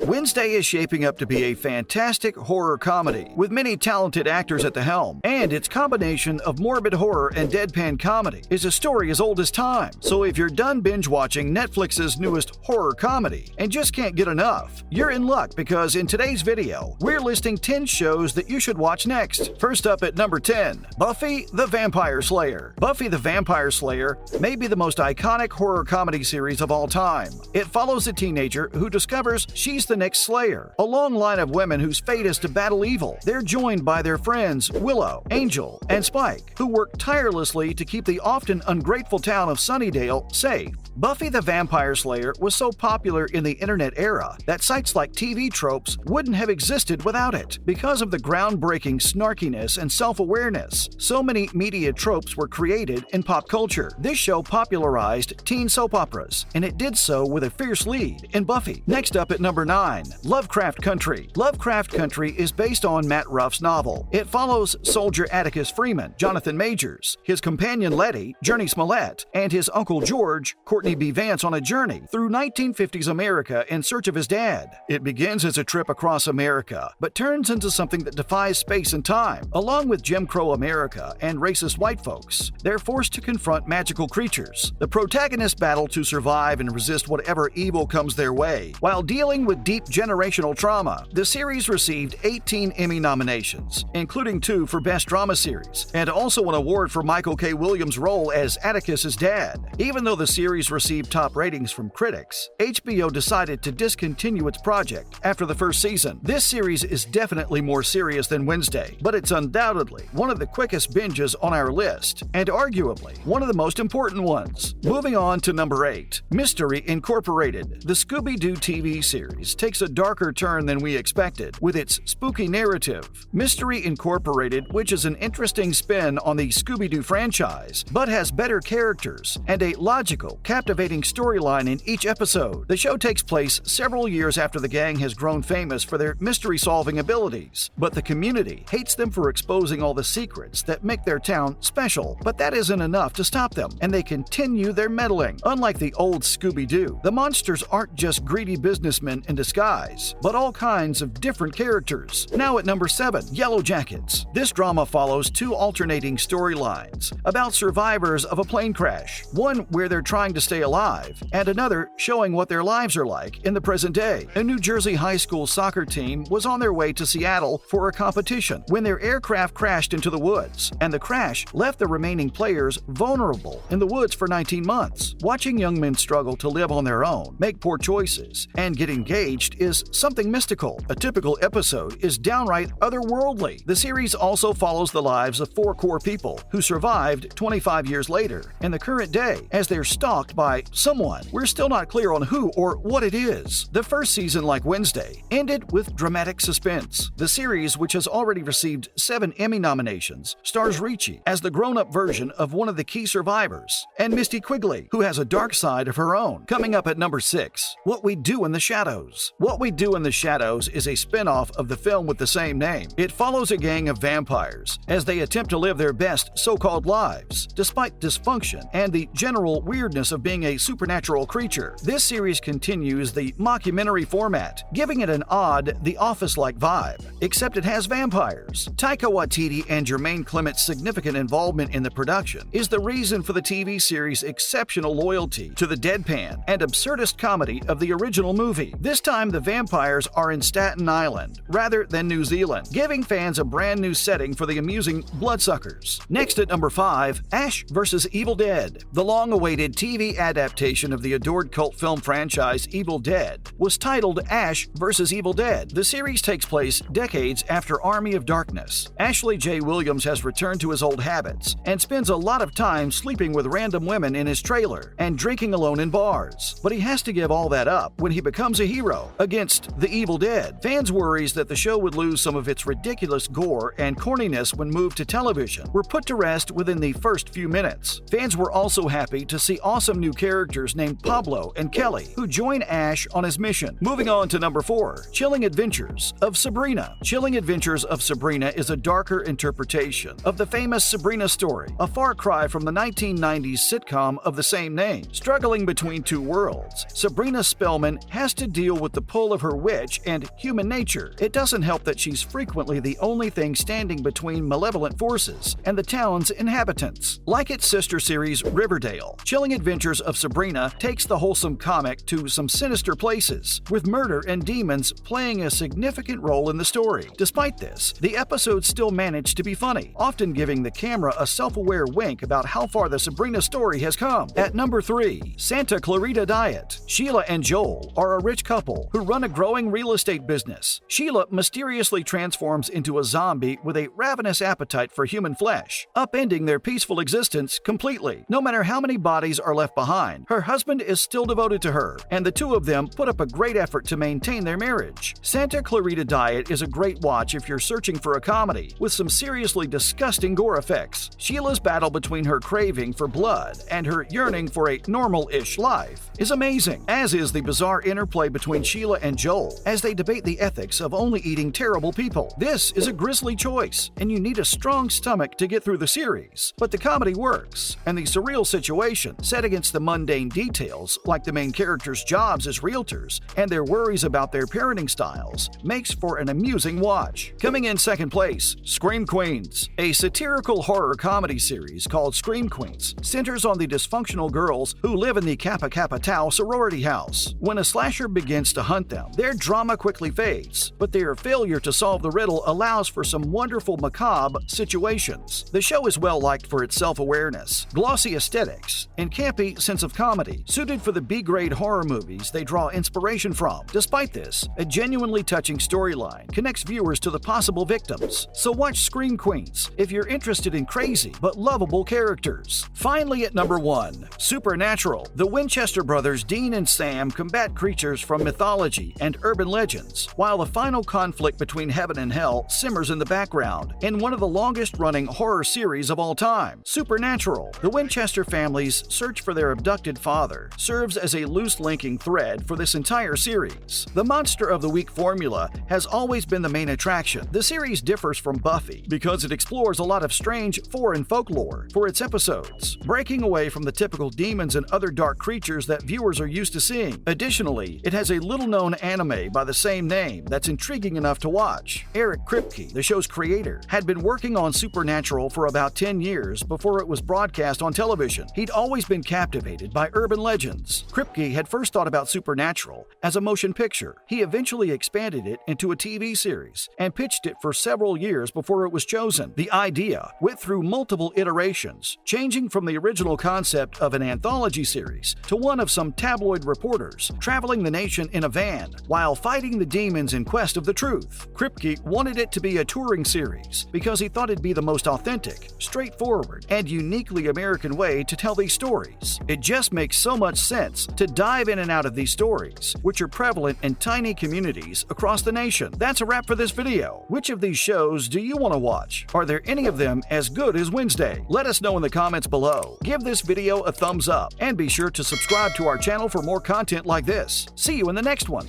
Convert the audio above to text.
Wednesday is shaping up to be a fantastic horror comedy, with many talented actors at the helm, and its combination of morbid horror and deadpan comedy is a story as old as time. So if you're done binge-watching Netflix's newest horror comedy and just can't get enough, you're in luck because in today's video, we're listing 10 shows that you should watch next. First up at number 10, Buffy the Vampire Slayer. Buffy the Vampire Slayer may be the most iconic horror comedy series of all time. It follows a teenager who discovers she's the next Slayer, a long line of women whose fate is to battle evil. They're joined by their friends Willow, Angel, and Spike, who work tirelessly to keep the often ungrateful town of Sunnydale safe. Buffy the Vampire Slayer was so popular in the internet era that sites like TV Tropes wouldn't have existed without it. Because of the groundbreaking snarkiness and self-awareness, so many media tropes were created in pop culture. This show popularized teen soap operas, and it did so with a fierce lead in Buffy. Next up at number 9, Lovecraft Country. Lovecraft Country is based on Matt Ruff's novel. It follows soldier Atticus Freeman, Jonathan Majors, his companion Letty, Journey Smollett, and his uncle George, Courtney B. Vance, on a journey through 1950s America in search of his dad. It begins as a trip across America, but turns into something that defies space and time. Along with Jim Crow America and racist white folks, they're forced to confront magical creatures. The protagonists battle to survive and resist whatever evil comes their way, while dealing with deep generational trauma. The series received 18 Emmy nominations, including 2 for Best Drama Series, and also an award for Michael K. Williams' role as Atticus's dad. Even though the series received top ratings from critics, HBO decided to discontinue its project after the first season. This series is definitely more serious than Wednesday, but it's undoubtedly one of the quickest binges on our list, and arguably one of the most important ones. Moving on to number 8, Mystery Incorporated. The Scooby-Doo TV series takes a darker turn than we expected with its spooky narrative. Mystery Incorporated, which is an interesting spin on the Scooby-Doo franchise, but has better characters and a logical, captivating storyline in each episode. The show takes place several years after the gang has grown famous for their mystery-solving abilities, but the community hates them for exposing all the secrets that make their town special. But that isn't enough to stop them, and they continue their meddling. Unlike the old Scooby-Doo, the monsters aren't just greedy businessmen in disguise, but all kinds of different characters. Now at number 7, Yellow Jackets. This drama follows 2 alternating storylines about survivors of a plane crash, one where they're trying to stay alive, and another showing what their lives are like in the present day. A New Jersey high school soccer team was on their way to Seattle for a competition when their aircraft crashed into the woods, and the crash left the remaining players vulnerable in the woods for 19 months. Watching young men struggle to live on their own, make poor choices, and get engaged is something mystical. A typical episode is downright otherworldly. The series also follows the lives of 4 core people who survived 25 years later in the current day as they're stalked by someone. We're still not clear on who or what it is. The first season, like Wednesday, ended with dramatic suspense. The series, which has already received 7 Emmy nominations, stars Ricci as the grown-up version of one of the key survivors, and Misty Quigley, who has a dark side of her own. Coming up at number 6, What We Do in the Shadows. What We Do in the Shadows is a spin-off of the film with the same name. It follows a gang of vampires as they attempt to live their best so-called lives, despite dysfunction and the general weirdness of being a supernatural creature. This series continues the mockumentary format, giving it an odd The Office-like vibe, except it has vampires. Taika Waititi and Jermaine Clement's significant involvement in the production is the reason for the TV series' exceptional loyalty to the deadpan and absurdist comedy of the original movie. This time, the vampires are in Staten Island rather than New Zealand, giving fans a brand new setting for the amusing bloodsuckers. Next at number 5, Ash vs. Evil Dead. The long-awaited TV adaptation of the adored cult film franchise Evil Dead was titled Ash vs. Evil Dead. The series takes place decades after Army of Darkness. Ashley J. Williams has returned to his old habits and spends a lot of time sleeping with random women in his trailer and drinking alone in bars. But he has to give all that up when he becomes a hero against the Evil Dead. Fans' worries that the show would lose some of its ridiculous gore and corniness when moved to television were put to rest within the first few minutes. Fans were also happy to see awesome new characters named Pablo and Kelly, who join Ash on his mission. Moving on to number 4, Chilling Adventures of Sabrina. Chilling Adventures of Sabrina is a darker interpretation of the famous Sabrina story, a far cry from the 1990s sitcom of the same name. Struggling between two worlds, Sabrina Spellman has to deal with the pull of her witch and human nature. It doesn't help that she's frequently the only thing standing between malevolent forces and the town's inhabitants. Like its sister series Riverdale, Chilling Adventures of Sabrina takes the wholesome comic to some sinister places, with murder and demons playing a significant role in the story. Despite this, the episodes still manage to be funny, often giving the camera a self-aware wink about how far the Sabrina story has come. At number 3, Santa Clarita Diet. Sheila and Joel are a rich couple who run a growing real estate business. Sheila mysteriously transforms into a zombie with a ravenous appetite for human flesh, upending their peaceful existence completely. No matter how many bodies are left behind, her husband is still devoted to her, and the two of them put up a great effort to maintain their marriage. Santa Clarita Diet is a great watch if you're searching for a comedy with some seriously disgusting gore effects. Sheila's battle between her craving for blood and her yearning for a normal-ish life is amazing, as is the bizarre interplay between Sheila and Joel as they debate the ethics of only eating terrible people. This is a grisly choice, and you need a strong stomach to get through the series. But the comedy works, and the surreal situation, set against the mundane details like the main characters' jobs as realtors and their worries about their parenting styles, makes for an amusing watch. Coming in second place, Scream Queens. A satirical horror comedy series called Scream Queens centers on the dysfunctional girls who live in the Kappa Kappa Tau sorority house. When a slasher begins to hunt them, their drama quickly fades, but their failure to solve the riddle allows for some wonderful macabre situations. The show is well liked for its self-awareness, glossy aesthetics, and campy sense of comedy, suited for the B-grade horror movies they draw inspiration from. Despite this, a genuinely touching storyline connects viewers to the possible victims. So watch Scream Queens if you're interested in crazy but lovable characters. Finally, at number 1, Supernatural. The Winchester brothers Dean and Sam combat creatures from mythology and urban legends, while the final conflict between heaven and hell simmers in the background in one of the longest-running horror series of all time. Supernatural. The Winchester family's search for their abducted father serves as a loose linking thread for this entire series. The Monster of the Week formula has always been the main attraction. The series differs from Buffy because it explores a lot of strange foreign folklore for its episodes, breaking away from the typical demons and other dark creatures that viewers are used to seeing. Additionally, it has a little-known anime by the same name that's intriguing enough to watch. Eric Kripke, the show's creator, had been working on Supernatural for about 10 years before it was broadcast on television. He'd always been captivated by urban legends. Kripke had first thought about Supernatural as a motion picture. He eventually expanded it into a TV series and pitched it for several years before it was chosen. The idea went through multiple iterations, changing from the original concept of an anthology series to one of some tabloid reporters traveling the nation in a van while fighting the demons in quest of the truth. Kripke wanted it to be a touring series because he thought it'd be the most authentic, straightforward, and uniquely American way to tell these stories. It just makes so much sense to dive in and out of these stories, which are prevalent in tiny communities across the nation. That's a wrap for this video. Which of these shows do you want to watch? Are there any of them as good as Wednesday? Let us know in the comments below. Give this video a thumbs up and be sure to subscribe to our channel for more content like this. See you in the next one.